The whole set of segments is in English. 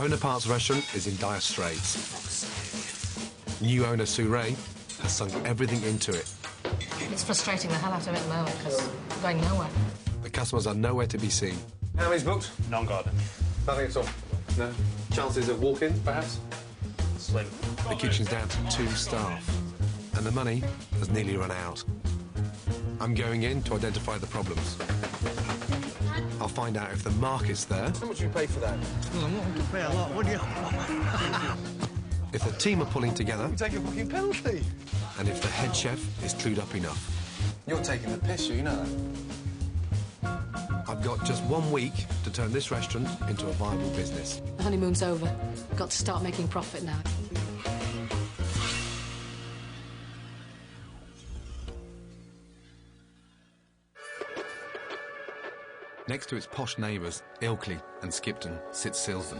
Bonapartes' restaurant is in dire straits. New owner Sue Ray has sunk everything into it. It's frustrating the hell out of it at the moment because we're going nowhere. The customers are nowhere to be seen. How many's booked? Non-garden. Nothing at all? No? Chances of walk-in, perhaps? Slim. The kitchen's down to 2 staff, and the money has nearly run out. I'm going in to identify the problems. I'll find out if the market's there. How much do you pay for that? Well, I'm not going to pay a lot, would you? If the team are pulling together, You take a fucking penalty. and if the head chef is clued up enough. You're taking the piss, you know that. I've got just 1 week to turn this restaurant into a viable business. The honeymoon's over. We've got to start making profit now. Next to its posh neighbours, Ilkley and Skipton, sits Silsden,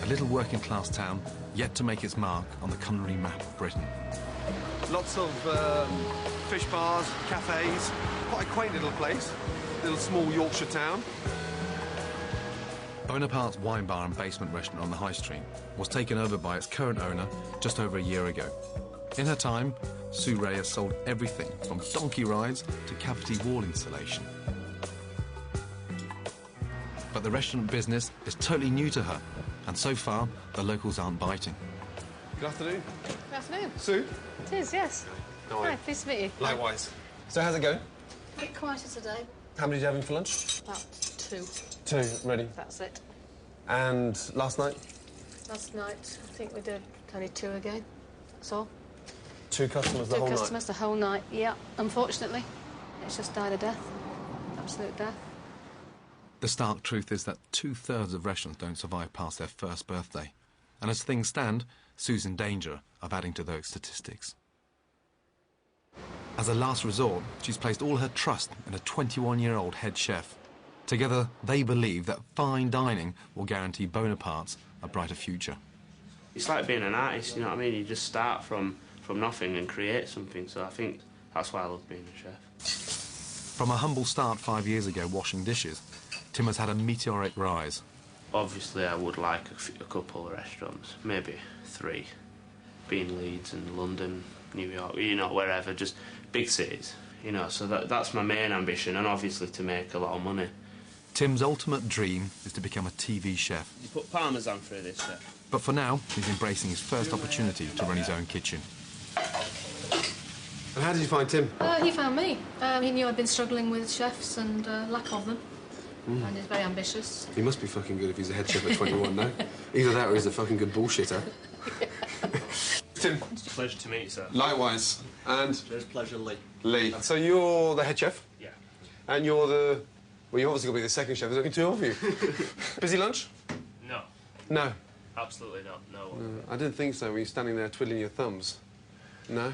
a little working-class town yet to make its mark on the culinary map of Britain. Lots of fish bars, cafes. Quite a quaint little place. Little small Yorkshire town. Bonapartes' wine bar and basement restaurant on the High Street was taken over by its current owner just over a year ago. In her time, Sue Ray has sold everything from donkey rides to cavity wall insulation. But the restaurant business is totally new to her, and so far, the locals aren't biting. Good afternoon. Good afternoon. Sue? It is, yes. How are you? Hi, pleased to meet you. Likewise. So how's it going? A bit quieter today. How many did you have in for lunch? About 2. 2, ready. That's it. And last night? Last night, I think we did only 2 again. That's all. 2 customers the 2 whole customers the whole night. Yeah, unfortunately. It's just died a death. Absolute death. The stark truth is that 2/3 of restaurants don't survive past their first birthday. And as things stand, Sue's in danger of adding to those statistics. As a last resort, she's placed all her trust in a 21-year-old head chef. Together, they believe that fine dining will guarantee Bonapartes a brighter future. It's like being an artist, you know what I mean? You just start from nothing and create something, so I think that's why I love being a chef. From a humble start 5 years ago washing dishes, Tim has had a meteoric rise. Obviously, I would like a couple of restaurants, maybe 3. Being Leeds and London, New York, you know, wherever, just big cities, you know, so that's my main ambition, and obviously to make a lot of money. Tim's ultimate dream is to become a TV chef. You put Parmesan through this, chef? But for now, he's embracing his first opportunity to run his own kitchen. And how did you find Tim? He found me. He knew I'd been struggling with chefs and lack of them. And he's very ambitious. He must be fucking good if he's a head chef at 21, no? Either that or he's a fucking good bullshitter. Tim. It's a pleasure to meet you, sir. Likewise. And? It's pleasure, Lee. Lee. So you're the head chef? Yeah. And you're the... Well, you're obviously going to be the second chef. There's only 2 of you. Busy lunch? No. No. Absolutely not, no. I didn't think so when you're standing there twiddling your thumbs. No?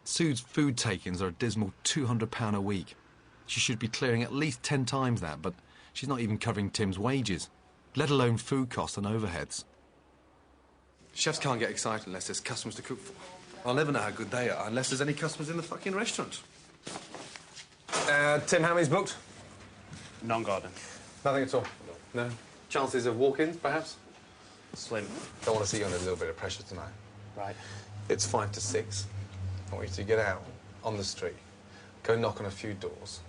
Sue's food take-ins are a dismal £200 a week. She should be clearing at least 10 times that, but she's not even covering Tim's wages, let alone food costs and overheads. Chefs can't get excited unless there's customers to cook for. I'll never know how good they are unless there's any customers in the fucking restaurant. Tim, how many's booked? Non-garden. Nothing at all? No. Chances of walk-ins, perhaps? Slim. Don't want to see you under a little bit of pressure tonight. Right. It's 5 to 6. I want you to get out on the street, go knock on a few doors,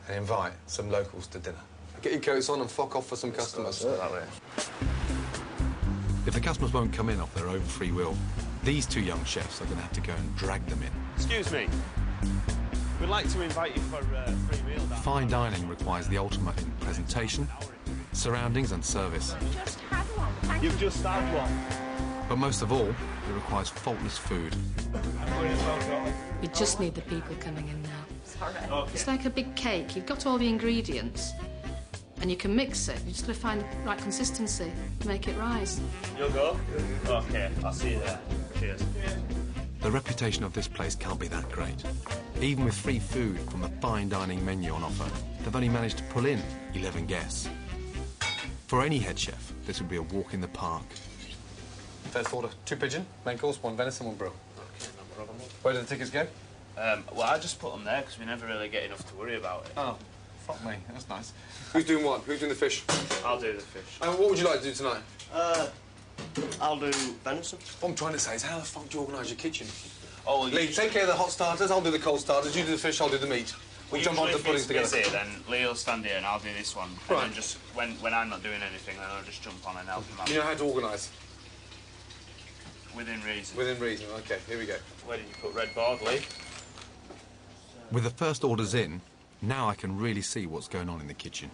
and invite some locals to dinner. Get your coats on and fuck off for some customers. That way. If the customers won't come in off their own free will, these 2 young chefs are going to have to go and drag them in. Excuse me. We'd like to invite you for a free meal. Fine dining requires the ultimate in presentation, surroundings and service. Just had one. You've just had one. But most of all, it requires faultless food. We just need the people coming in now. Sorry. Okay. It's like a big cake. You've got all the ingredients, and you can mix it. You've just got to find the right consistency to make it rise. You'll go? Okay, I'll see you there. Cheers. The reputation of this place can't be that great. Even with free food from the fine dining menu on offer, they've only managed to pull in 11 guests. For any head chef, this would be a walk in the park. First order, 2 pigeon, main course, 1 venison, 1 brill. Okay, no problem. Where do the tickets go? Well, I just put them there because we never really get enough to worry about it. Oh, fuck me, that's nice. Who's doing what? Who's doing the fish? I'll do the fish. And what would you like to do tonight? I'll do venison. What I'm trying to say is, how the fuck do you organise your kitchen? Oh, Lee, take care of the hot starters, I'll do the cold starters, you do the fish, I'll do the meat. We'll jump onto the puddings together. Busy, then Lee'll stand here and I'll do this one. Right. And then just, when I'm not doing anything, then I'll just jump on and help him out. You know how to organise? Within reason. Within reason, OK, here we go. Where did you put red board, Lee? With the first orders in, now I can really see what's going on in the kitchen.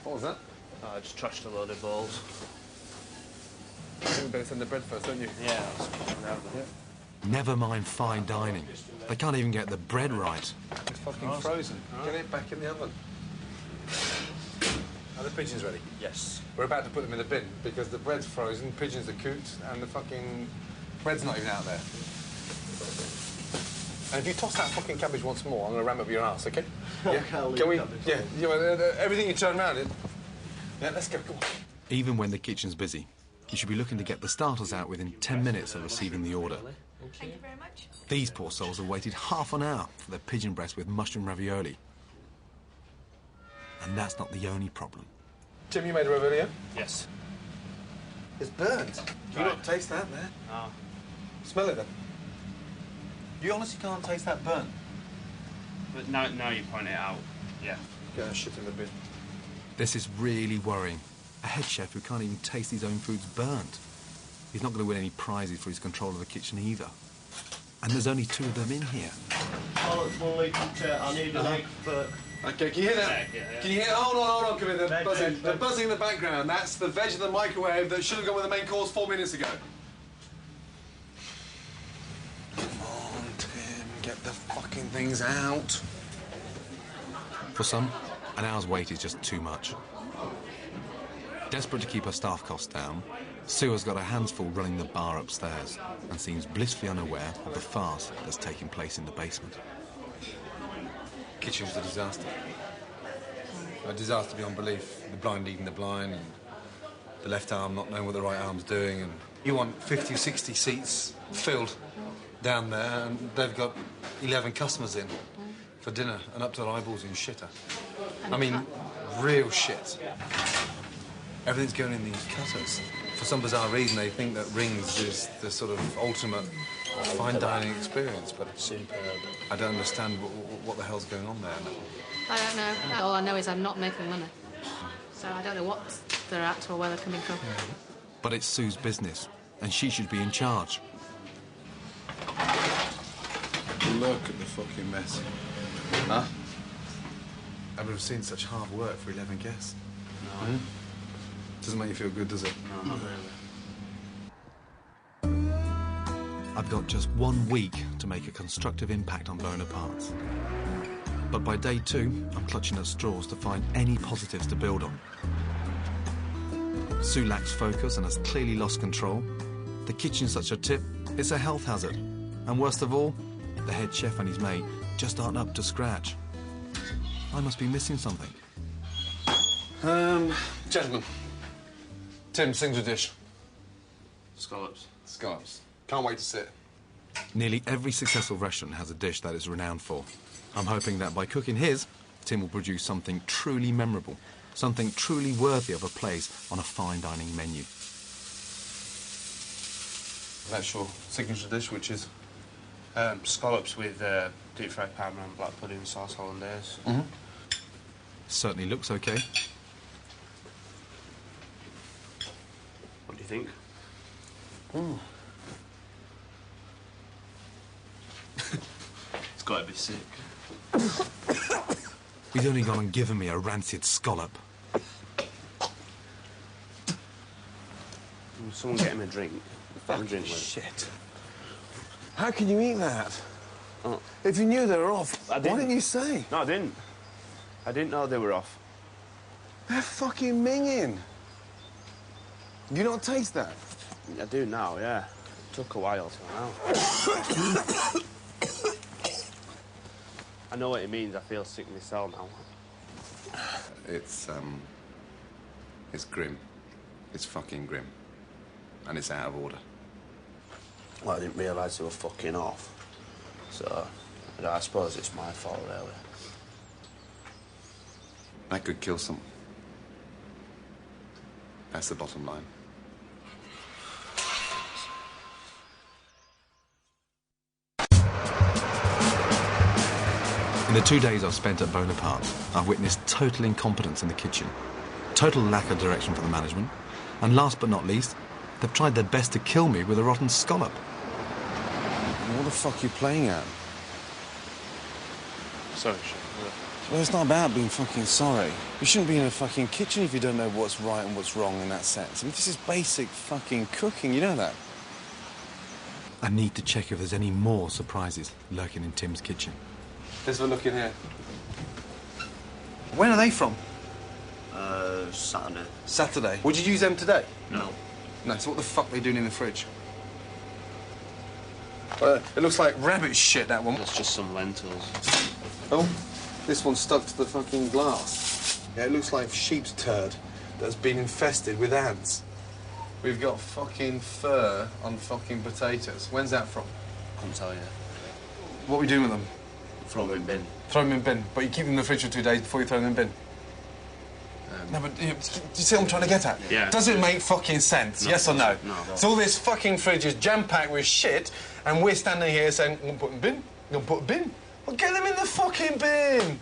What was that? I just trashed a load of bowls. I think we better send the bread first, don't you? Yeah. Never mind fine dining. They can't even get the bread right. It's fucking frozen. Get it back in the oven. Are the pigeons ready? Yes. We're about to put them in the bin because the bread's frozen, pigeons are cooked, and the fucking bread's not even out there. And if you toss that fucking cabbage once more, I'm going to ram up your ass, OK? Yeah? Can we? Yeah. Everything you turn around in. Yeah, let's go. Come on. Even when the kitchen's busy, you should be looking to get the starters out within 10 minutes of receiving the order. Thank you very much. These poor souls have waited half an hour for their pigeon breast with mushroom ravioli. And that's not the only problem. Tim, you made a ravioli, yeah? Yes. It's burnt. Do you not taste that, man? No. Smell it, then. You honestly can't taste that burnt? But now you point it out. Yeah. Get that shit in the bin. This is really worrying. A head chef who can't even taste his own food's burnt. He's not going to win any prizes for his control of the kitchen either. And there's only 2 of them in here. Oh, it's 1 litre. I need an egg for... OK, can you hear that? Yeah. Can you hear? Hold on, come in. They're Veg, buzzing. veg, They're veg. buzzing in the background. That's the veg in the microwave that should have gone with the main course 4 minutes ago. Come on, Tim, get the fucking things out. For some, an hour's wait is just too much. Desperate to keep her staff costs down, Sue has got her hands full running the bar upstairs and seems blissfully unaware of the farce that's taking place in the basement. Kitchen's a disaster. A disaster beyond belief. The blind eating the blind, and the left arm not knowing what the right arm's doing, and you want 50 or 60 seats filled down there, and they've got 11 customers in for dinner and up to their eyeballs in shitter. I mean, real shit. Everything's going in these cutters. For some bizarre reason, they think that rings is the sort of ultimate fine dining experience, but Superb. I don't understand what the hell's going on there. I don't know. All I know is I'm not making money. So I don't know what they're at or where they're coming from. But it's Sue's business, and she should be in charge. Look at the fucking mess. Huh? I've never seen such hard work for 11 guests. No. Doesn't make you feel good, does it? No, not really. I've got just 1 week to make a constructive impact on Bonapartes. But by day 2, I'm clutching at straws to find any positives to build on. Sue lacks focus and has clearly lost control. The kitchen's such a tip, it's a health hazard. And worst of all, the head chef and his mate just aren't up to scratch. I must be missing something. Gentlemen. Tim, sings a dish. Scallops. Scallops. Can't wait to see it. Nearly every successful restaurant has a dish that it's renowned for. I'm hoping that by cooking his, Tim will produce something truly memorable, something truly worthy of a place on a fine dining menu. That's your signature dish, which is? Scallops with deep-fried parmesan black pudding sauce hollandaise. Certainly looks okay. What do you think? It's got to be sick. He's only gone and given me a rancid scallop. Will someone get him a drink? A drink with. Shit. How can you eat that? Oh. If you knew they were off, I why didn't. didn't you say? No, I didn't. I didn't know they were off. They're fucking minging. You don't taste that? I do now, yeah. Took a while till now. I know what it means. I feel sick myself now. It's grim. It's fucking grim. And it's out of order. Well, I didn't realise they were fucking off. So, I suppose it's my fault, really. That could kill someone. That's the bottom line. In the 2 days I've spent at Bonapartes, I've witnessed total incompetence in the kitchen, total lack of direction from the management, and last but not least, they've tried their best to kill me with a rotten scallop. What the fuck are you playing at? Sorry, Chef. Well, it's not about being fucking sorry. You shouldn't be in a fucking kitchen if you don't know what's right and what's wrong in that sense. I mean, this is basic fucking cooking, you know that? I need to check if there's any more surprises lurking in Tim's kitchen. Let's have a look in here. When are they from? Saturday. Saturday. Would you use them today? No. No, so what the fuck are they doing in the fridge? It looks like rabbit shit, that one. That's just some lentils. Oh, this one's stuck to the fucking glass. Yeah, it looks like sheep's turd that's been infested with ants. We've got fucking fur on fucking potatoes. When's that from? Couldn't tell you. What are we doing with them? Throw them in bin. Throw them in bin, but you keep them in the fridge for 2 days before you throw them in bin. No, but do you see what I'm trying to get at? Yeah. Does it make fucking sense? No, yes or no? No. So all this fucking fridge is jam-packed with shit, and we're standing here saying, I'm gonna put them in bin, I'm gonna put them bin. Well, get them in the fucking bin!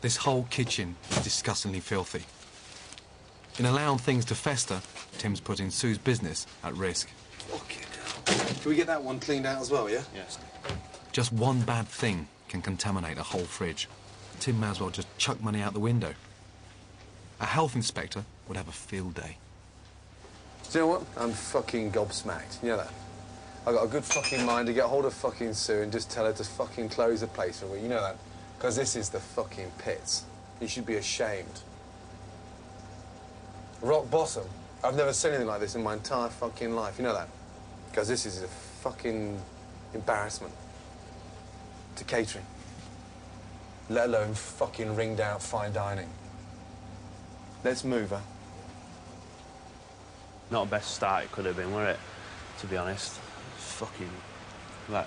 This whole kitchen is disgustingly filthy. In allowing things to fester, Tim's putting Sue's business at risk. Fucking hell. Can we get that one cleaned out as well, yeah? Yes. Just one bad thing can contaminate a whole fridge. Tim may as well just chuck money out the window. A health inspector would have a field day. Do you know what? I'm fucking gobsmacked. You know that? I've got a good fucking mind to get hold of fucking Sue and just tell her to fucking close the place for a week. You know that? Because this is the fucking pits. You should be ashamed. Rock bottom. I've never seen anything like this in my entire fucking life. You know that? Because this is a fucking embarrassment to catering. Let alone fucking ringed out fine dining. Let's move her. Not the best start it could have been, were it? To be honest. Fucking... Like,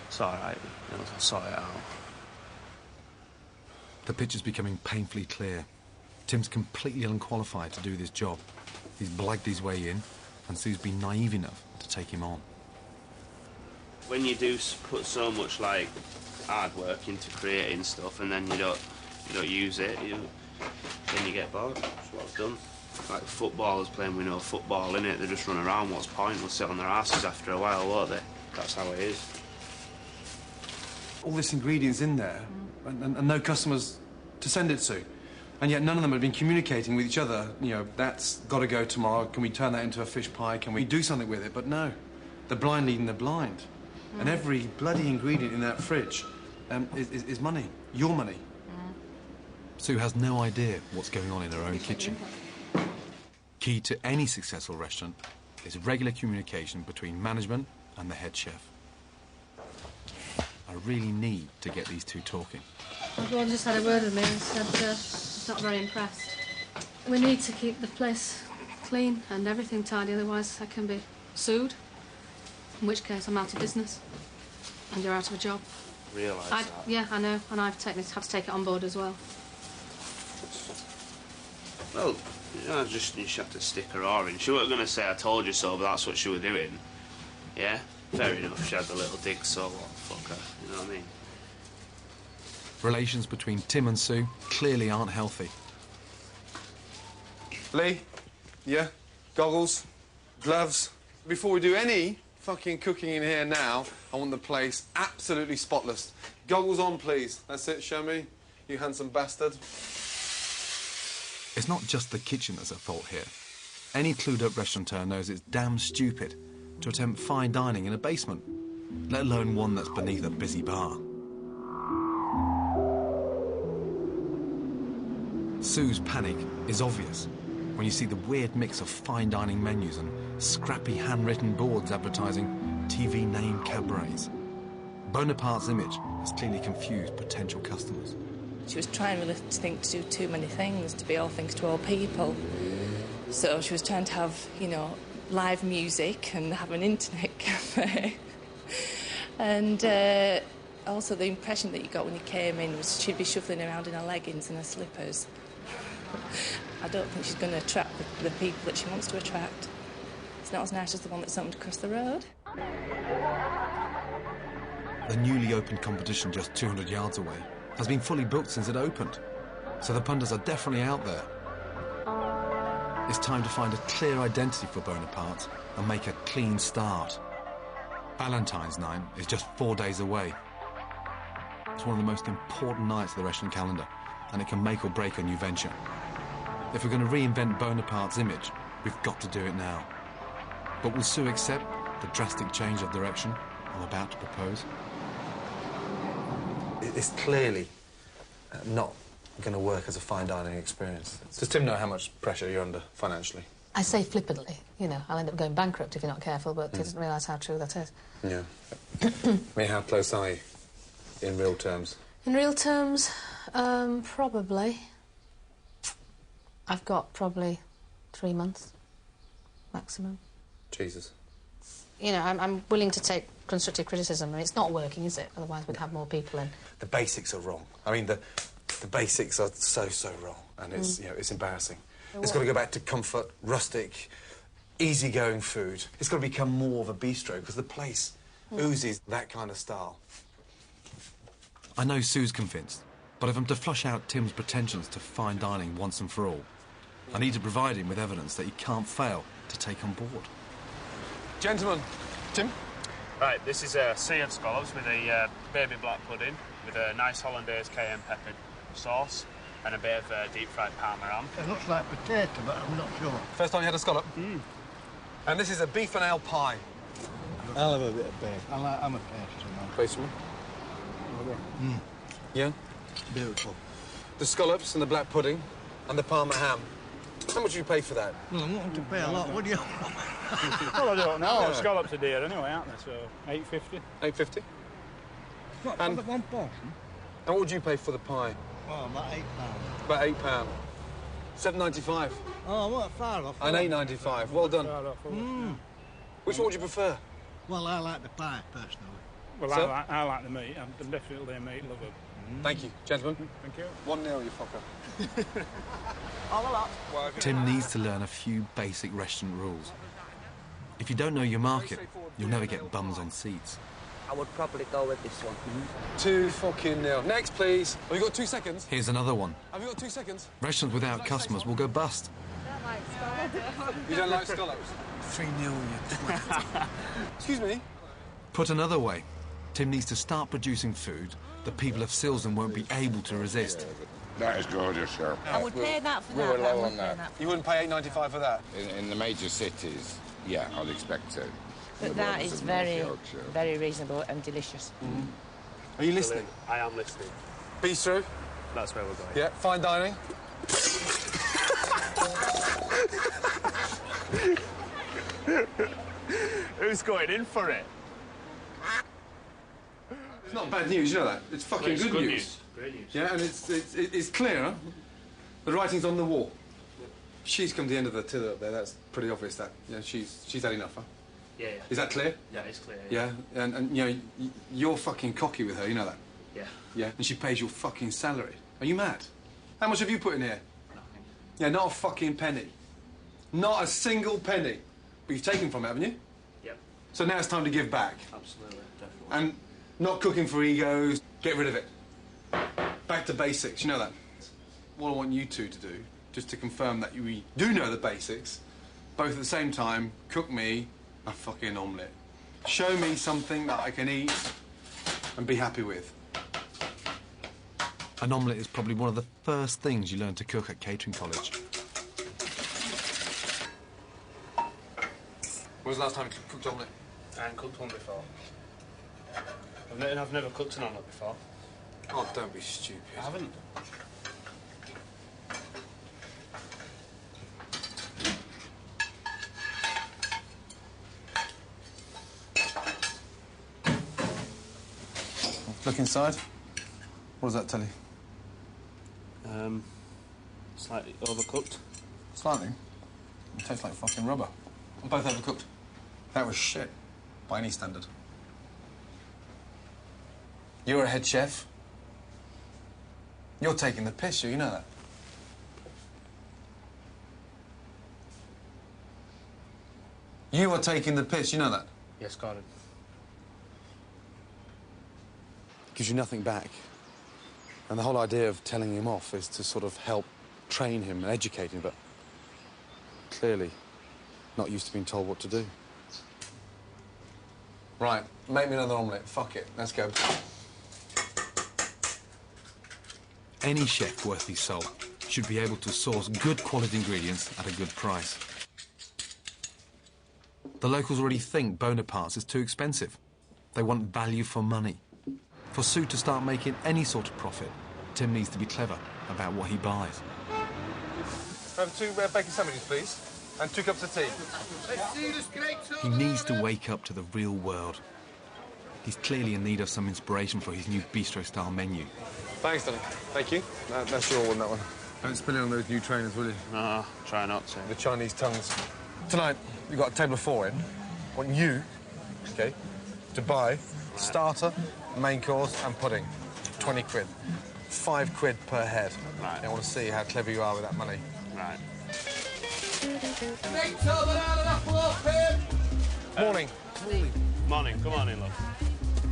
it's alright. I'll sort it out. The picture's becoming painfully clear. Tim's completely unqualified to do this job. He's blagged his way in, and Sue's been naive enough to take him on. When you do put so much, like, hard work into creating stuff and then you don't use it, then you get bored. That's what I've done. Like footballers playing with no football in it, they just run around. What's the point? They'll sit on their asses after a while, won't they? That's how it is. All this ingredients in there, and no customers to send it to. And yet none of them have been communicating with each other. You know, that's got to go tomorrow. Can we turn that into a fish pie? Can we do something with it? But no, the blind leading the blind. And every bloody ingredient in that fridge is money, your money. Sue has no idea what's going on in her own kitchen. Key to any successful restaurant is regular communication between management and the head chef. I really need to get these two talking. Everyone just had a word with me and said he's not very impressed. We need to keep the place clean and everything tidy, otherwise I can be sued, in which case I'm out of business and you're out of a job. Realise that? Yeah, I know, and I've had to take it on board as well. Well, you know, you just have to stick her oar in. She wasn't going to say I told you so, but that's what she was doing. Yeah? Fair enough, she had the little dig, so what? Fuck her, you know what I mean? Relations between Tim and Sue clearly aren't healthy. Lee, yeah? Goggles, gloves. Before we do any fucking cooking in here now, I want the place absolutely spotless. Goggles on, please. That's it, show me. You handsome bastard. It's not just the kitchen that's at fault here. Any clued-up restaurateur knows it's damn stupid to attempt fine dining in a basement, let alone one that's beneath a busy bar. Sue's panic is obvious when you see the weird mix of fine dining menus and scrappy handwritten boards advertising TV name cabarets. Bonaparte's image has clearly confused potential customers. She was trying really to think to do too many things, to be all things to all people. So she was trying to have, you know, live music and have an internet cafe. And Also, the impression that you got when you came in was she'd be shuffling around in her leggings and her slippers. I don't think she's going to attract the people that she wants to attract. It's not as nice as the one that's opened across the road. The newly opened competition just 200 yards away has been fully booked since it opened, so the punters are definitely out there. It's time to find a clear identity for Bonapartes and make a clean start. Valentine's night is just 4 days away. It's one of the most important nights of the Russian calendar, and it can make or break a new venture. If we're going to reinvent Bonaparte's image, we've got to do it now. But will Sue accept the drastic change of direction I'm about to propose? It's clearly not going to work as a fine dining experience. Does Tim know how much pressure you're under financially? I say flippantly, you know, I'll end up going bankrupt if you're not careful, but he doesn't realise how true that is. Yeah. I mean, how close are you in real terms? In real terms, probably. I've got probably 3 months, maximum. Jesus. You know, I'm willing to take constructive criticism. I mean, it's not working, is it? Otherwise we'd have more people in. The basics are wrong. I mean, the basics are so wrong, and it's, you know, it's embarrassing. It's got to go back to comfort, rustic, easygoing food. It's got to become more of a bistro, because the place oozes that kind of style. I know Sue's convinced, but if I'm to flush out Tim's pretensions to fine dining once and for all, I need to provide him with evidence that he can't fail to take on board. Gentlemen, Tim? Right, this is a sea of scallops with a baby black pudding with a nice hollandaise cayenne pepper sauce and a bit of deep-fried parma ham. It looks like potato, but I'm not sure. First time you had a scallop? And this is a beef and ale pie. I'll have a bit of beef. I'm a pastry man. Please, Yeah? Beautiful. The scallops and the black pudding and the parma ham. How much do you pay for that? Well, I'm wanting to pay a lot, would you? Well, I don't know. Scallops are dear anyway, aren't they? So, $8.50. $8.50? What, And- for the one portion? And what would you pay for the pie? Oh, about £8. About £8. $7.95. Oh, what, far off. And $8.95. Well done. Which one would you prefer? Well, I like the pie, personally. Well, Sir? I like the meat. I'm definitely a meat lover. Thank you, gentlemen. Thank you. 1-0, you fucker. Tim needs to learn a few basic restaurant rules. If you don't know your market, you'll never get bums on seats. I would probably go with this one. 2-0. Next, please. Have you got 2 seconds? Here's another one. Have you got 2 seconds? Restaurants without customers will go bust. You don't like scallops? 3-0, you twat. Excuse me? Put another way, Tim needs to start producing food that people of Silsden won't be able to resist. That is gorgeous, sir. I would pay that for We that. were but I low wouldn't on pay that. You wouldn't pay $8.95 for that? In the major cities, yeah, I'd expect to. But The that borders is of North very, Yorkshire. very reasonable and delicious. Are you listening? I am listening. Bistro? That's where we're going. Yeah. Fine dining? Who's going in for it? It's not bad news, you know that. It's fucking It's good news. Great news. Yeah, and it's clear, huh? The writing's on the wall. She's come to the end of the tether up there. That's pretty obvious. That she's had enough, huh? Yeah. Is that clear? Yeah, it's clear. Yeah, and you know you're fucking cocky with her. You know that. Yeah. Yeah, and she pays your fucking salary. Are you mad? How much have you put in here? Nothing. Yeah, not a fucking penny. Not a single penny. But you've taken from it, haven't you? Yep. So now it's time to give back. Absolutely. Definitely. And not cooking for egos. Get rid of it. Back to basics. You know that. What I want you two to do, just to confirm that we do know the basics, both at the same time, cook me a fucking omelette. Show me something that I can eat and be happy with. An omelette is probably one of the first things you learn to cook at catering college. When was the last time you cooked omelette? I haven't cooked one before. I've never cooked an omelette before. Oh, don't be stupid. I haven't. Look inside. What does that tell you? Slightly overcooked. Slightly. It tastes like fucking rubber. I'm both overcooked. That was shit, by any standard. You're a head chef. You're taking the piss, you know that? You are taking the piss, you know that? Yes, Gordon. Gives you nothing back. And the whole idea of telling him off is to sort of help train him and educate him, but clearly not used to being told what to do. Right, make me another omelette. Fuck it. Let's go. Any chef worth his salt should be able to source good quality ingredients at a good price. The locals already think Bonapartes is too expensive. They want value for money. For Sue to start making any sort of profit, Tim needs to be clever about what he buys. Have 2 bacon sandwiches, please, and 2 cups of tea. He needs to wake up to the real world. He's clearly in need of some inspiration for his new bistro-style menu. Thanks, Danny. Thank you. That's your one, that one. Don't spill it on those new trainers, will you? No, try not to. The Chinese tongues. Tonight, we've got a table of 4 in. I want you, OK, to buy starter, main course and pudding. 20 quid. 5 quid per head. Right. I want to see how clever you are with that money. Right. Morning. Morning. Come on in, love.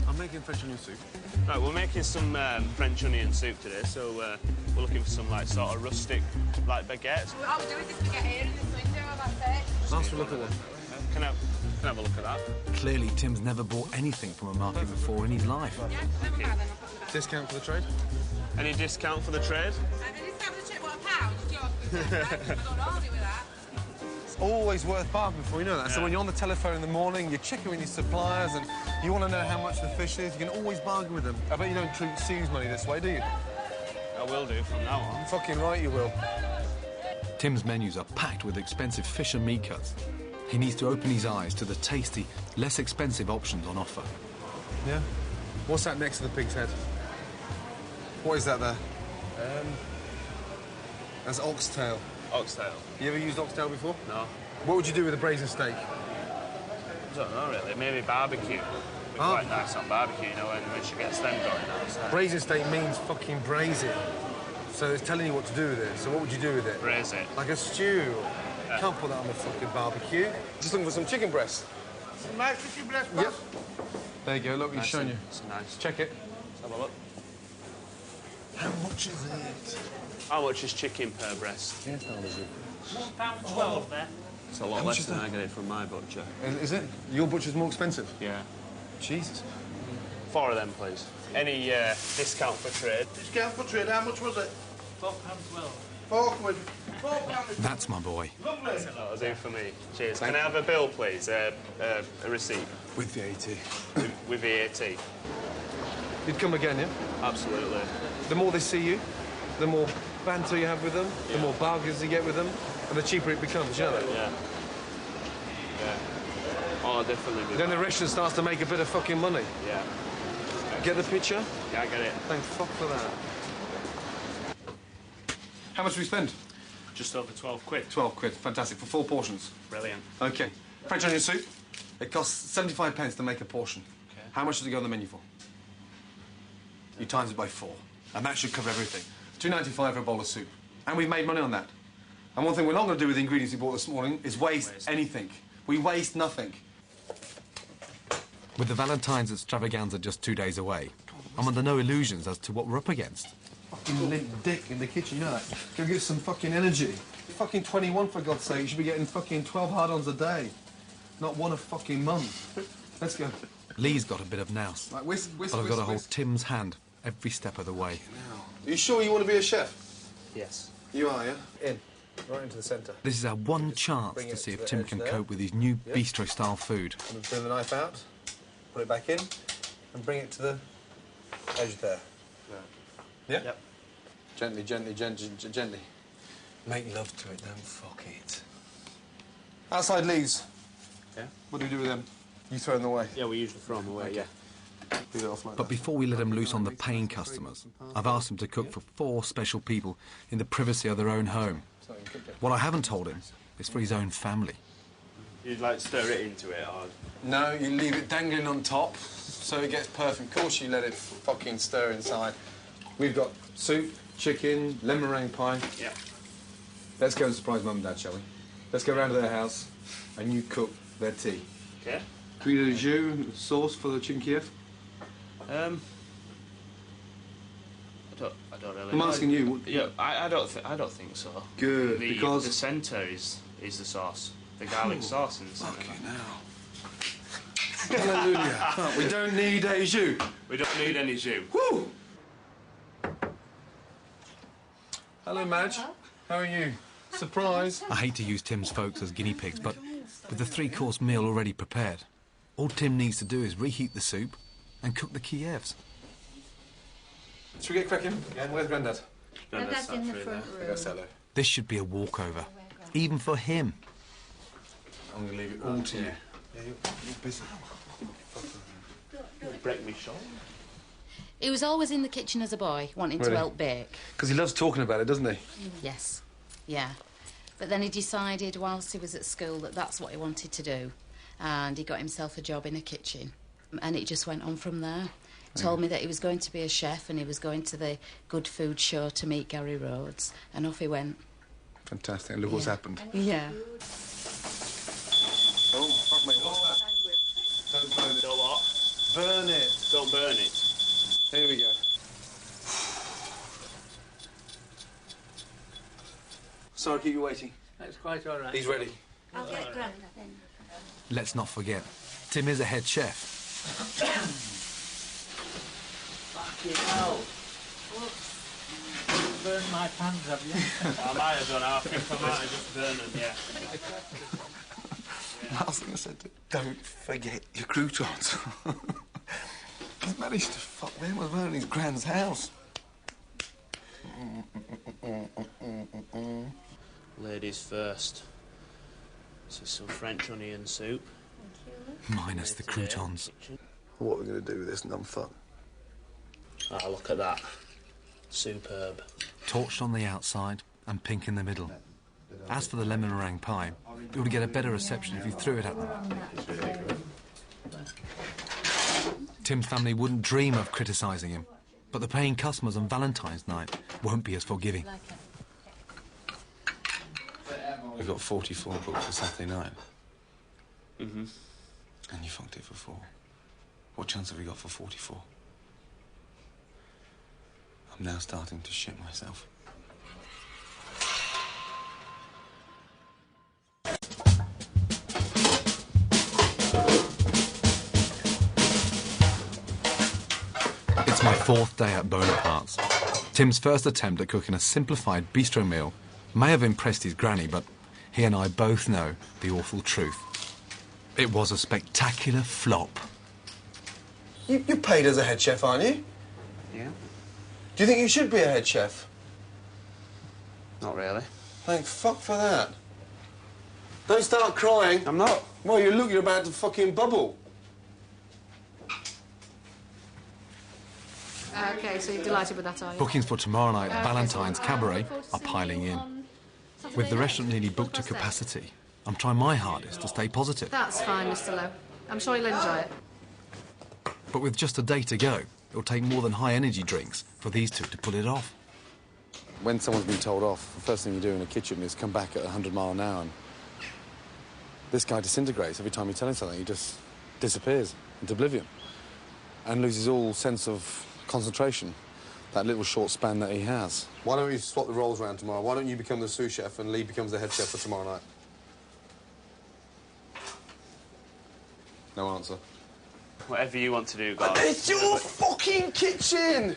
I'm making French onion soup. Right, we're making some French onion soup today, so we're looking for some, like, sort of rustic, like, baguettes. What I'll do is this baguette here in this window, that's it. Nice to look at them. Can I have a look at that? Clearly, Tim's never bought anything from a market before in his life. Yeah, never mind then, I'll put it back. Discount for the trade? Any discount for the trade? The discount for the trade, what, a pound? It's yours, I don't argue with that. It's always worth bargaining for, you know that. Yeah. So when you're on the telephone in the morning, you're checking with your suppliers and you want to know how much the fish is, you can always bargain with them. I bet you don't treat Sue's money this way, do you? I will do from now on. Fucking right you will. Tim's menus are packed with expensive fish and meat cuts. He needs to open his eyes to the tasty, less expensive options on offer. Yeah? What's that next to the pig's head? What is that there? That's oxtail. Oxtail? You ever used oxtail before? No. What would you do with a braised steak? I don't know, really. Maybe barbecue. It'd be Oh. quite nice on barbecue, you know, when she gets them going outside. Braising steak means fucking braise it. So it's telling you what to do with it. So what would you do with it? Braise it. Like a stew. You can't put that on the fucking barbecue. Just looking for some chicken breast. Some nice chicken breast, Yep. There you go, look, he's Nice shown and- you. It's nice. Check it. Let's have a look. How much is it? How much is chicken per breast? Yes, how much is it? £1.12 there. It's a lot How much less is than that? I get it from my butcher. Is it? Your butcher's more expensive? Yeah. Jesus. 4 of them, please. Any discount for trade? Discount for trade, how much was it? £4.12. 4 quid. £4. That's my boy. Lovely. That'll do for me. Cheers. Can I have a bill, please? A receipt With VAT. with VAT. You'd come again, yeah? Absolutely. The more they see you, the more banter you have with them, the more bargains you get with them, and the cheaper it becomes, you know that? Yeah. Yeah. Oh, definitely. With Then the that. restaurant starts to make a bit of fucking money. Yeah. Get the picture? Yeah, I get it. Thank fuck for that. How much do we spend? Just over 12 quid. 12 quid. Fantastic. For 4 portions. Brilliant. OK. French onion soup. It costs 75 pence to make a portion. Okay. How much does it go on the menu for? You times it by 4. And that should cover everything. £2.95 for a bowl of soup. And we've made money on that. And one thing we're not going to do with the ingredients we bought this morning is waste anything. We waste nothing. With the Valentine's extravaganza just 2 days away, I'm under no illusions as to what we're up against. Fucking limp dick in the kitchen, you know that? Go get some fucking energy. You're fucking 21, for God's sake. You should be getting fucking 12 hard-ons a day. Not one a fucking month. Let's go. Lee's got a bit of nous, Right, whisk, whisk, but I've got to whisk, hold whisk. Tim's hand every step of the way. Are you sure you want to be a chef? Yes. You are, yeah? In. Right into the centre. This is our one chance bring to it see to if the Tim edge can there. cope with his new Yep. bistro-style food. And bring the knife out, put it back in, and bring it to the edge there. Yeah? Yep. Gently, gently, gently, gently. Make love to it, don't fuck it. Outside leaves. Yeah. What do we do with them? You throw them away. Yeah, we usually throw them away, yeah. Leave it off like But that. before we let him loose on the paying customers, I've asked him to cook for 4 special people in the privacy of their own home. It's not even cooked yet. What I haven't told him is for his own family. You'd like stir it into it, or... No, you leave it dangling on top. so it gets perfect. Of course you let it fucking stir inside. We've got soup, chicken, lemon meringue pie. Yeah. Let's go and surprise Mum and Dad, shall we? Let's go round to their house and you cook their tea. Okay. Can we do a jus sauce for the chicken Kiev? I don't really. I'm asking you. Yeah, I don't think so. Good, because the centre is the sauce, the garlic sauce in the centre. Fucking hell. Hallelujah. Oh, we don't need a jus. We don't need any jus. Woo! Hello, Madge. How are you? Surprise. I hate to use Tim's folks as guinea pigs, but with the three-course meal already prepared, all Tim needs to do is reheat the soup and cook the Kievs. Should we get cracking? Yeah, where's Grandad? Grandad's in the front room. This should be a walkover, even for him. I'm going to leave it all to you. Yeah, you're busy. Break me shoulder. He was always in the kitchen as a boy, wanting to help bake. Because he loves talking about it, doesn't he? Yes, yeah. But then he decided whilst he was at school that that's what he wanted to do. And he got himself a job in a kitchen. And it just went on from there. Told me that he was going to be a chef and he was going to the Good Food Show to meet Gary Rhodes. And off he went. Fantastic. And look what's happened. Yeah. Oh, fuck me. What's that? Don't burn it. Don't what? Burn it. Don't burn it. Here we go. Sorry to keep you waiting. That's quite all right. He's ready. I'll get Grandad then. Let's not forget, Tim is a head chef. Fucking hell. You've burned my pans, have you? I might have done. I think I might have just burned them, yeah. Last thing I said, don't forget your croutons. He's managed to fuck them as well in his grand's house. Ladies first. This is some French onion soup. Minus the croutons. What are we going to do with this numfuck? Ah, look at that. Superb. Torched on the outside and pink in the middle. As for the lemon meringue pie, it would get a better reception if you threw it at them. Tim's family wouldn't dream of criticising him, but the paying customers on Valentine's night won't be as forgiving. We've got 44 booked for Saturday night. Mm-hmm. And you funked it for 4. What chance have we got for 44? I'm now starting to shit myself. It's my 4th day at Bonapartes. Tim's first attempt at cooking a simplified bistro meal may have impressed his granny, but he and I both know the awful truth. It was a spectacular flop. You're paid as a head chef, aren't you? Yeah. Do you think you should be a head chef? Not really. Thank fuck for that. Don't start crying. I'm not. Well, you're about to fucking bubble. OK, so you're delighted with that, are you? Bookings for tomorrow night at Valentine's Cabaret are piling in. With the restaurant nearly booked to capacity, I'm trying my hardest to stay positive. That's fine, Mr Lowe. I'm sure you'll enjoy it. But with just a day to go, it'll take more than high-energy drinks for these two to pull it off. When someone's been told off, the first thing you do in a kitchen is come back at 100 miles an hour. And this guy disintegrates every time you tell him something. He just disappears into oblivion and loses all sense of concentration, that little short span that he has. Why don't we swap the roles around tomorrow? Why don't you become the sous chef and Lee becomes the head chef for tomorrow night? No answer. Whatever you want to do, guys. It's your fucking kitchen!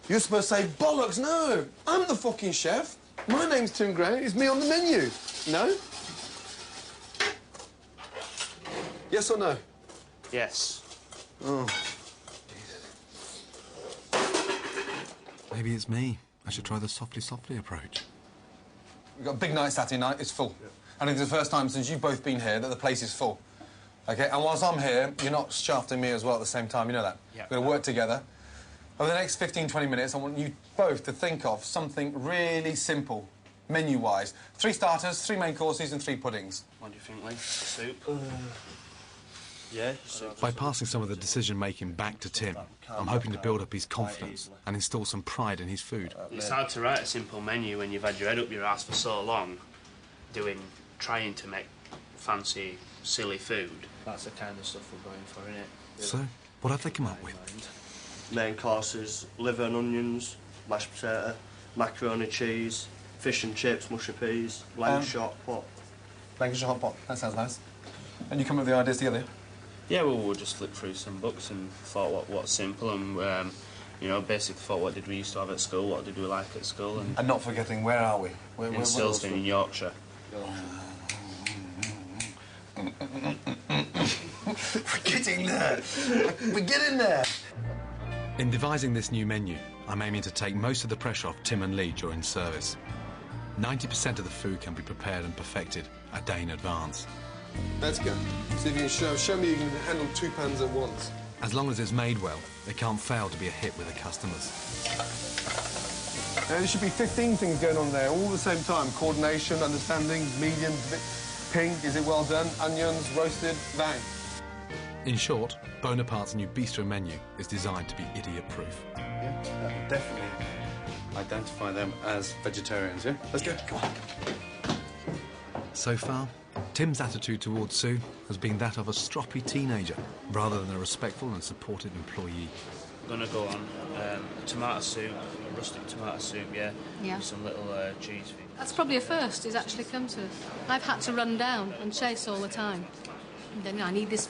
You're supposed to say, bollocks, no! I'm the fucking chef. My name's Tim Gray. It's me on the menu. No? Yes or no? Yes. Oh. Maybe it's me. I should try the softly approach. We've got a big night Saturday night. It's full. Yeah. And it's the first time since you've both been here that the place is full. OK? And whilst I'm here, you're not shafting me as well at the same time. You know that? Yeah. We're going to work together. Over the next 15, 20 minutes, I want you both to think of something really simple, menu-wise. 3 starters, 3 main courses and 3 puddings. What do you think, Lee? Soup? Yeah. By passing some of the decision-making back to Tim, I'm hoping to build up his confidence and install some pride in his food. It's hard to write a simple menu when you've had your head up your ass for so long, trying to make fancy, silly food. That's the kind of stuff we're going for, innit? So, what have they come up with? Main courses, liver and onions, mashed potato, macaroni cheese, fish and chips, mushy peas, Lancashire hot pot. Lancashire hot pot, that sounds nice. And you come up with the ideas together? Yeah, well, we'll just flick through some books and thought what's simple and, you know, basically thought what did we used to have at school, what did we like at school. And not forgetting, where are we? In Silston in Yorkshire. We're getting there! We're getting there! In devising this new menu, I'm aiming to take most of the pressure off Tim and Lee during service. 90% of the food can be prepared and perfected a day in advance. Let's go. See if you can show me you can handle 2 pans at once. As long as it's made well, it can't fail to be a hit with the customers. There should be 15 things going on there all at the same time. Coordination, understanding, medium, pink, is it well done? Onions, roasted, bang. In short, Bonapartes' new bistro menu is designed to be idiot-proof. Yeah, that would definitely identify them as vegetarians, yeah? Let's go. Come on. So far, Tim's attitude towards Sue has been that of a stroppy teenager, rather than a respectful and supportive employee. I'm going to go on a tomato soup, a rustic tomato soup, yeah? Yeah. With some little cheese for you. That's probably a first he's actually come to. I've had to run down and chase all the time. And then I need this,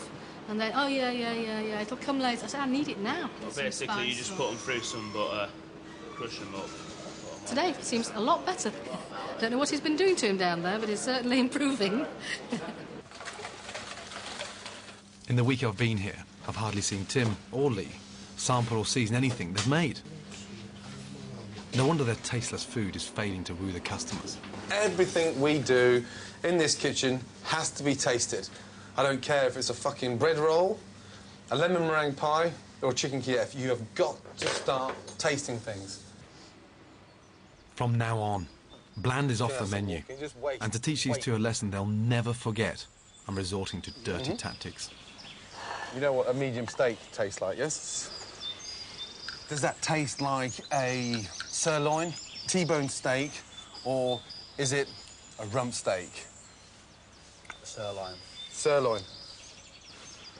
and then, oh, yeah, it'll come later. I said, I need it now. Well, basically, you just put them through some butter, crush them up. Today it seems a lot better. Don't know what he's been doing to him down there, but he's certainly improving. In the week I've been here, I've hardly seen Tim or Lee sample or season anything they've made. No wonder their tasteless food is failing to woo the customers. Everything we do in this kitchen has to be tasted. I don't care if it's a fucking bread roll, a lemon meringue pie, or a chicken Kiev. You have got to start tasting things. From now on, bland is off the menu. And to teach these two a lesson they'll never forget, I'm resorting to dirty tactics. You know what a medium steak tastes like, yes? Does that taste like a sirloin, T-bone steak, or is it a rump steak? Sirloin. Sirloin.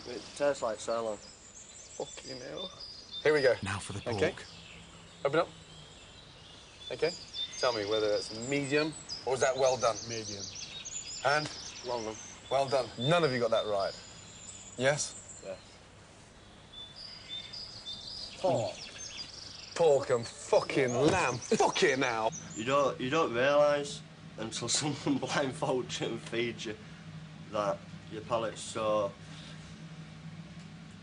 It tastes like sirloin. Fucking hell. Here we go. Now for the pork. Okay. Open up. Okay. Tell me whether it's medium or is that well done? Medium. And? Well done. Well done. None of you got that right. Yes? Yeah. Pork. Pork and fucking lamb. Fucking hell. You don't realise until someone blindfolds you and feeds you that your palate's so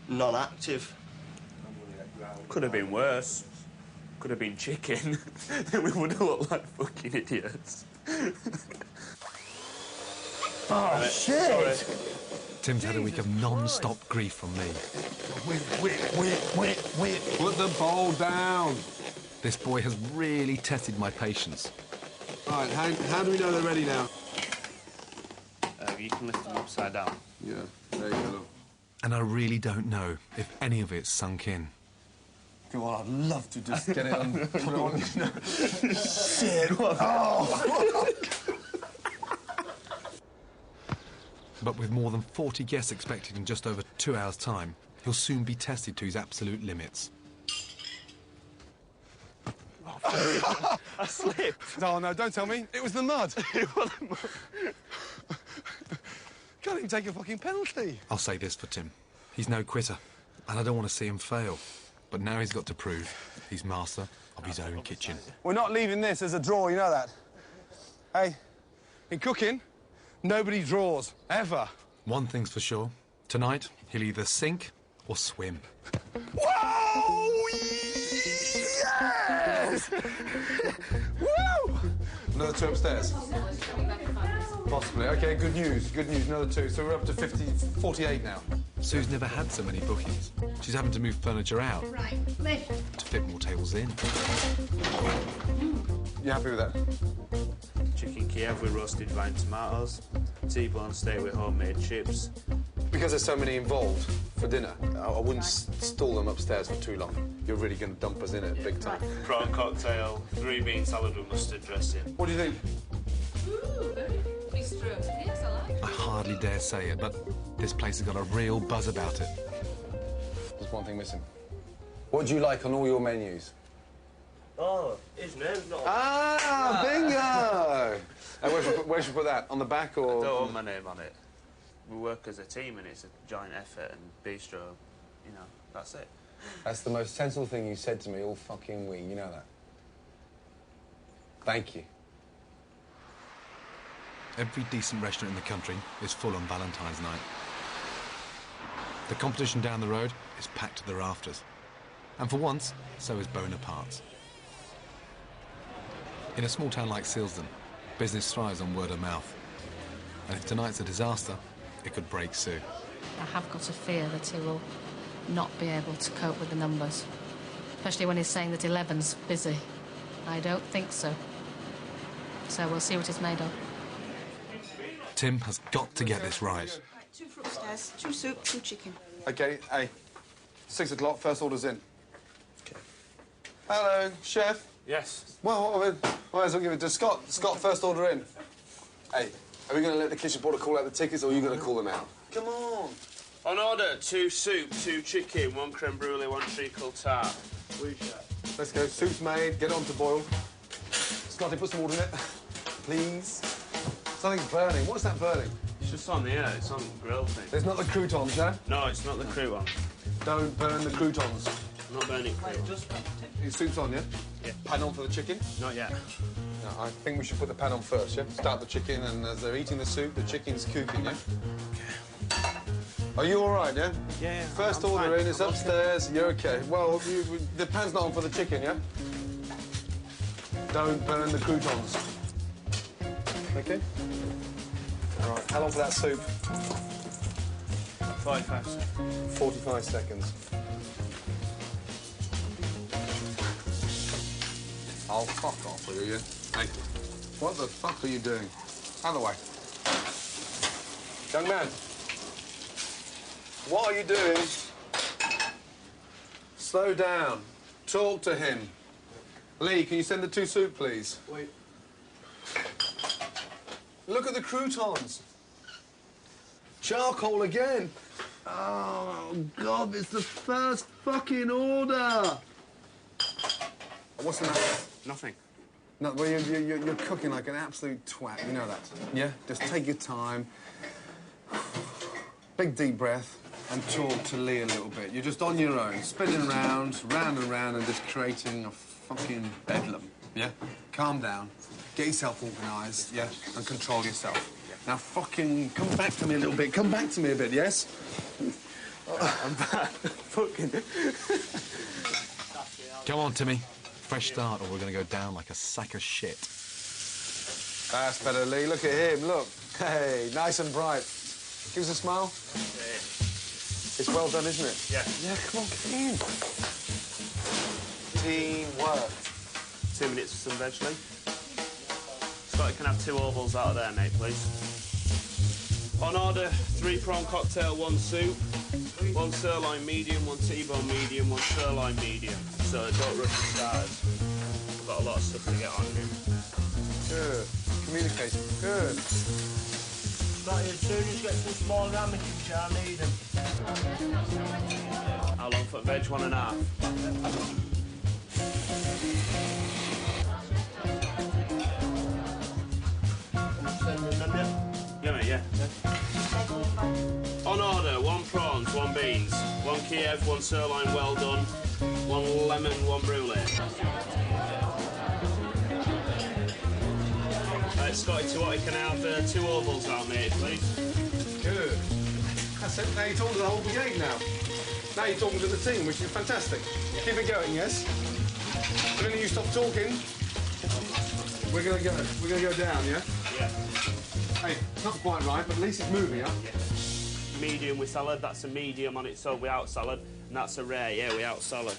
non-active. Could have been worse. Could have been chicken. Then we would have looked like fucking idiots. Oh, shit! Sorry. Tim's had a week of non-stop grief from me. Wait. Put the bowl down. This boy has really tested my patience. All right, how do we know they're ready now? You can lift them upside down. Yeah, there you go. And I really don't know if any of it's sunk in. Come on, I'd love to just get it and put it on. Shit! Oh! But with more than 40 guests expected in just over 2 hours' time, he'll soon be tested to his absolute limits. I slipped. No, don't tell me. It was the mud. It was the mud. Can't even take a fucking penalty. I'll say this for Tim. He's no quitter, and I don't want to see him fail. But now he's got to prove he's master of his own kitchen. We're not leaving this as a draw, you know that? Hey, in cooking, nobody draws, ever. One thing's for sure. Tonight, he'll either sink or swim. Whoa! Yes! Woo! Another 2 upstairs? Possibly. OK, good news. Good news. Another 2. So we're up to 48 now. Sue's never had so many bookings. She's having to move furniture out Right, lift. to fit more tables in. You happy with that? Chicken Kiev with roasted vine tomatoes, T-bone steak with homemade chips, Because there's so many involved for dinner, I wouldn't stall them upstairs for too long. You're really going to dump us in it big time. Prawn cocktail, 3 bean salad with mustard dressing. What do you think? Ooh, very bistro. Yes, I like it. I hardly dare say it, but this place has got a real buzz about it. There's one thing missing. What do you like on all your menus? Oh, his name's not... Ah, bingo! Where should we put that? On the back or...? I don't want my name on it. We work as a team and it's a giant effort, and bistro, you know, that's it. That's the most sensible thing you said to me all fucking week, you know that. Thank you. Every decent restaurant in the country is full on Valentine's night. The competition down the road is packed to the rafters. And for once, so is Bonapartes. In a small town like Silsden, business thrives on word of mouth. And if tonight's a disaster, it could break Sue. I have got a fear that he will not be able to cope with the numbers. Especially when he's saying that 11's busy. I don't think so. So we'll see what it's made of. Tim has got to get this right. Right, 2 for upstairs, 2 soup, 2 chicken. OK, hey. 6 o'clock, first order's in. OK. Hello, chef. Yes. Well, might as well give it to Scott. Scott, first order in. Hey, are we going to let the kitchen porter call out the tickets, or are you going to call them out? Come on. On order, 2 soup, 2 chicken, 1 creme brulee, 1 treacle tart. Let's go. Soup's made. Get on to boil. Scotty, put some water in it. Please. Something's burning. What's that burning? It's just on the air. It's on the grill thing. There's not the croutons, no? No, it's not the crouton. Don't burn the croutons. I'm not burning crouton. Your soup's on, yeah? Yeah. Pan on for the chicken? Not yet. No, I think we should put the pan on first, yeah? Start the chicken, and as they're eating the soup, the chicken's cooking, yeah? Are you all right, yeah? Yeah. First I'm order fine. in, it's upstairs, you're OK. Well, the pan's not on for the chicken, yeah? Don't burn the croutons. OK? All right, how long for that soup? 45 seconds. 45 seconds. I'll fuck off, will you? Hey, what the fuck are you doing? Out of the way. Young man, what are you doing? Slow down. Talk to him. Lee, can you send the 2 soup, please? Wait. Look at the croutons. Charcoal again. Oh, God, it's the first fucking order. What's the matter? Nothing. No, well, you're cooking like an absolute twat, you know that. Yeah? Just take your time. Big deep breath and talk to Lee a little bit. You're just on your own, spinning round and round, and just creating a fucking bedlam, yeah? Calm down, get yourself organised, yeah? And control yourself. Now fucking come back to me a little bit. Come back to me a bit, yes? I'm back. Fucking... Come on, Timmy. Fresh start, or we're going to go down like a sack of shit. That's better, Lee. Look at him, look. Hey, nice and bright. Give us a smile. Yeah. It's well done, isn't it? Yeah. Yeah, come on, get in. Teamwork. 2 minutes for some veg, Lee. Scott, you can have 2 ovals out of there, mate, please. On order, 3 prawn cocktail, 1 soup, 1 sirloin medium, 1 T-bone medium, 1 sirloin medium. So don't rush the starters. We've got a lot of stuff to get on here. Good. Communicating. Good. Scotty, as soon as you get some small ramekins, I need them. How long for veg? 1.5. Yeah, mate, yeah. On order, 1 prawns, 1 beans, 1 Kiev, 1 sirloin well done, 1 lemon, 1 brulee. Right, Scotty, to what you can have 2 ovals out, mate, please. Good. That's it. Now you're talking to the whole brigade now. Now you're talking to the team, which is fantastic. Keep it going, yes? The minute you stop talking, we're gonna go. We're gonna go down, yeah? Yeah. Hey, it's not quite right, but at least it's moving, huh? Yeah. Medium with salad, that's a medium on its own without salad, and that's a rare, yeah, without salad.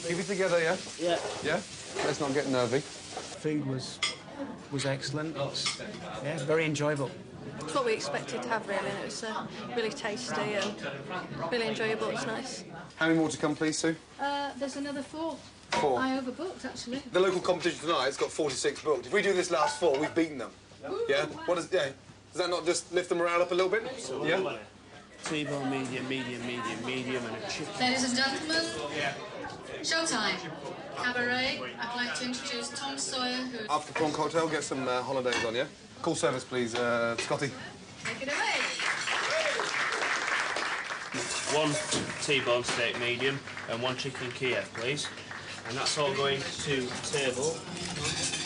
Keep it together, yeah? Yeah. Yeah? Let's not get nervy. Food was excellent. Yeah, very enjoyable. It's what we expected to have, really, and it was really tasty and really enjoyable. It's nice. How many more to come, please, Sue? There's another 4. 4. I overbooked, actually. The local competition tonight's got 46 booked. If we do this last 4, we've beaten them. Yeah? Does that not just lift the morale up a little bit? Yeah? T-bone, medium, medium, medium, medium, and a chicken. Ladies and gentlemen, showtime. Cabaret, I'd like to introduce Tom Sawyer, who... After prawn cocktail, get some holidays on, yeah? Call service, please, Scotty. Take it away. 1 T-bone steak medium and 1 chicken Kiev, please. And that's all going to table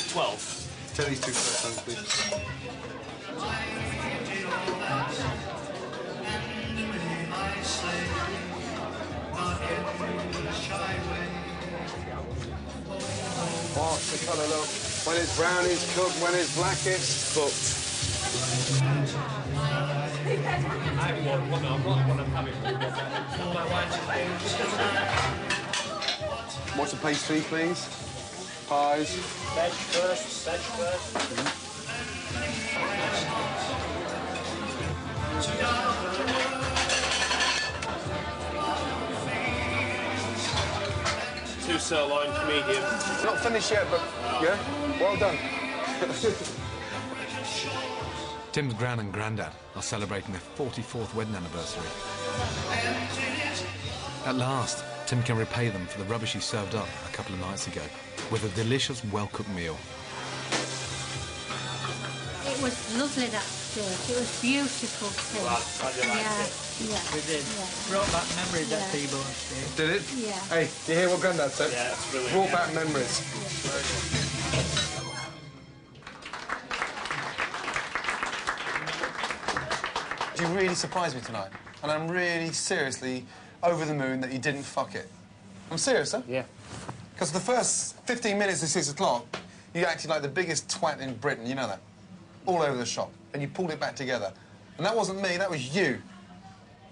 12. Take these 2 first, please. What's the colour look? When it's brown, it's cooked. When it's black, it's cooked. What's the pastry, please? Pies. Veg first, veg first. Two sirloin, medium. Not finished yet, but yeah, well done. Tim's gran and granddad are celebrating their 44th wedding anniversary. At last, Tim can repay them for the rubbish he served up a couple of nights ago with a delicious, well-cooked meal. It was lovely, that steak. It was beautiful, Tim. Glad you liked it. Yeah. It did. Yeah. Brought back memories, that T-bone steak. Did it? Yeah. Hey, do you hear what Grandad said? Yeah, it's brilliant. Brought back memories. You really surprised me tonight, and I'm really seriously over the moon that you didn't fuck it. I'm serious, huh? Yeah. Because the first 15 minutes of 6 o'clock, you acted like the biggest twat in Britain, you know that? All over the shop, and you pulled it back together. And that wasn't me, that was you.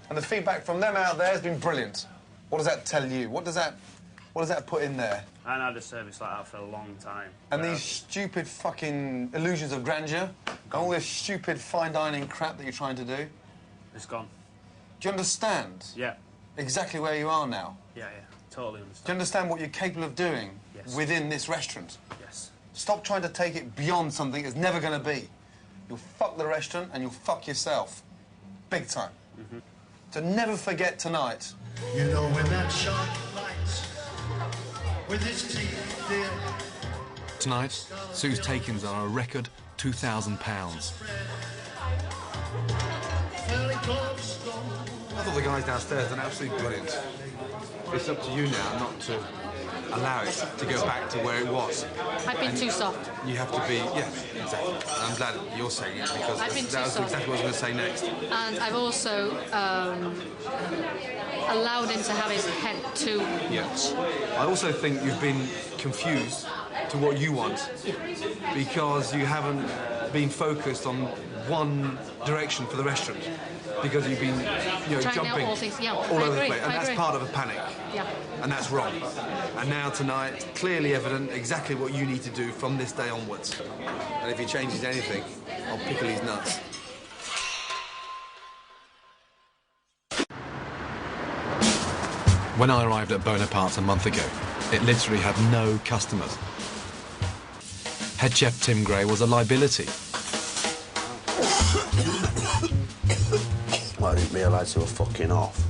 And the feedback from them out there has been brilliant. What does that tell you? What does that put in there? I haven't had a service like that for a long time. And these stupid fucking illusions of grandeur, and all this stupid fine dining crap that you're trying to do. It's gone. Do you understand? Yeah. Exactly where you are now. Yeah, yeah. Totally understand. Do you understand what you're capable of doing Yes. within this restaurant? Yes. Stop trying to take it beyond something it's never going to be. You'll fuck the restaurant and you'll fuck yourself. Big time. Mm-hmm. So never forget tonight. You know when that shark bites with his teeth, dear. Tonight, Sue's takings are a record £2,000. I thought the guys downstairs done absolutely brilliant. It's up to you now not to allow it to go back to where it was. I've been too soft. You have to be, yeah, exactly. I'm glad you're saying it because I've been that was too exactly what I was going to say next. And I've also allowed him to have his head too much. I also think you've been confused to what you want because you haven't been focused on one direction for the restaurant because you've been, Trying jumping out all things. Yeah, all I over agree, the place, and I that's agree. part of a panic. Yeah. And that's wrong. And now tonight, it's clearly evident exactly what you need to do from this day onwards. And if he changes anything, I'll pickle his nuts. When I arrived at Bonapartes a month ago, it literally had no customers. Head chef Tim Gray was a liability. Well, I didn't realise they were fucking off.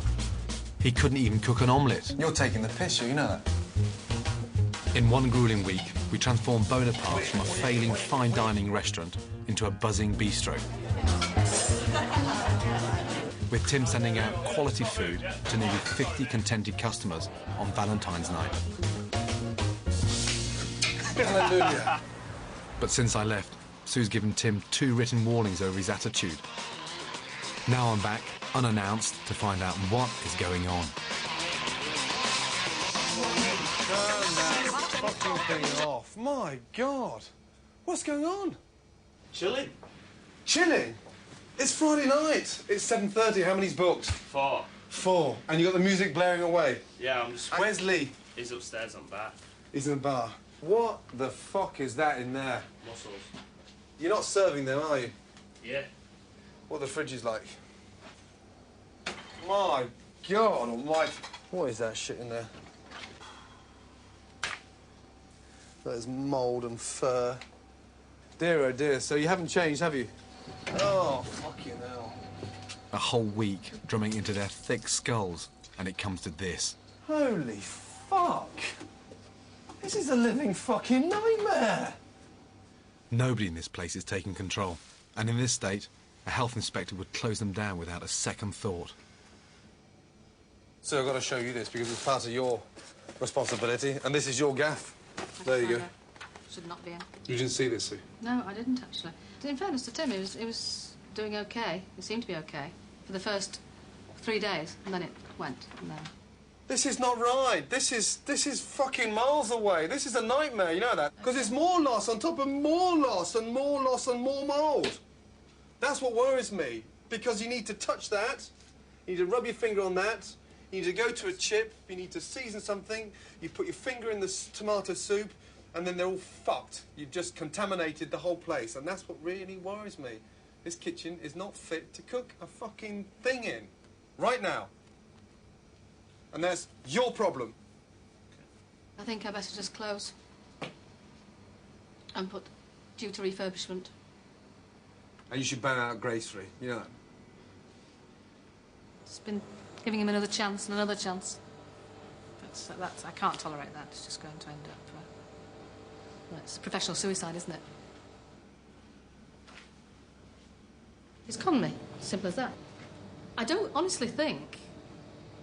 He couldn't even cook an omelette. You're taking the piss, you know that. In one grueling week, we transformed Bonapartes from a failing fine dining restaurant into a buzzing bistro. With Tim sending out quality food to nearly 50 contented customers on Valentine's night. Hallelujah. But since I left, Sue's given Tim 2 written warnings over his attitude. Now I'm back, unannounced, to find out what is going on. Turn that fucking thing off. My God. What's going on? Chilling. Chilling? It's Friday night. It's 7:30. How many's booked? 4. 4. And you got the music blaring away. Yeah, I'm just... Where's Lee? He's upstairs on bar. He's in the bar. What the fuck is that in there? Mussels. You're not serving them, are you? Yeah. what the fridge is like. My God almighty. What is that shit in there? There's mould and fur. Dear, oh dear, so you haven't changed, have you? Oh, fucking hell. A whole week drumming into their thick skulls, and it comes to this. Holy fuck. This is a living fucking nightmare. Nobody in this place is taking control, and in this state, a health inspector would close them down without a second thought. So I've got to show you this because it's part of your responsibility, and this is your gaff. There you go. Should not be in. You didn't see this, Sue? No, I didn't actually. In fairness to Tim, it was doing okay. It seemed to be okay for the first 3 days, and then it went. And then... This is not right. This is fucking miles away. This is a nightmare, you know that? Because it's more loss on top of more loss and more loss and more mould. That's what worries me. Because you need to touch that, you need to rub your finger on that, you need to go to a chip, you need to season something, you put your finger in the tomato soup, and then they're all fucked. You've just contaminated the whole place, and that's what really worries me. This kitchen is not fit to cook a fucking thing in. Right now. And that's your problem. I think I better just close and put due to refurbishment. And you should ban out gracefully, you know that? It's been giving him another chance and another chance. That's I can't tolerate that. It's just going to end up... well, it's professional suicide, isn't it? He's conned me. Simple as that. I don't honestly think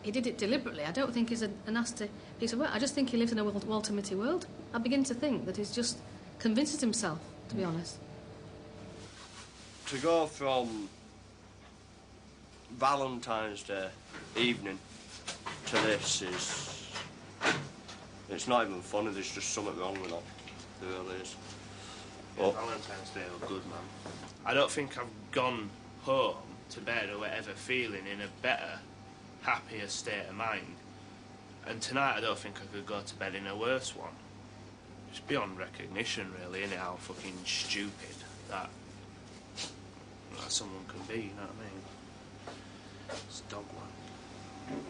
he did it deliberately. I don't think he's a nasty piece of work. I just think he lives in a Walter Mitty world. I begin to think that he's just convinces himself, to be honest. To go from Valentine's Day evening to this is... it's not even funny, there's just something wrong with that. There really is. Yeah, Valentine's Day was good, man. I don't think I've gone home to bed or whatever feeling in a better, happier state of mind. And tonight I don't think I could go to bed in a worse one. It's beyond recognition, really, isn't it, how fucking stupid that someone can be, you know what I mean? It's dog one.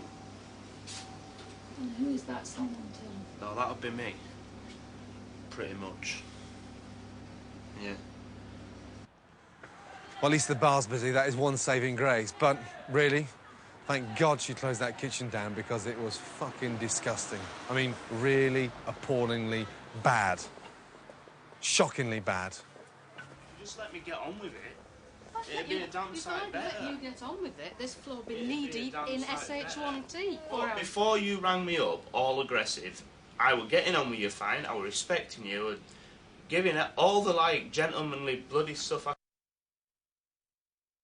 And who is that someone, Tim? No, that would be me. Pretty much. Yeah. Well, at least the bar's busy. That is one saving grace. But really, thank God she closed that kitchen down because it was fucking disgusting. I mean, really appallingly bad. Shockingly bad. Just let me get on with it. It'd be a damn sight better. Let you get on with it. This floor would be knee-deep in S01E01. Well, before you rang me up, all aggressive, I were getting on with you fine, I were respecting you, and giving it all the, like, gentlemanly bloody stuff I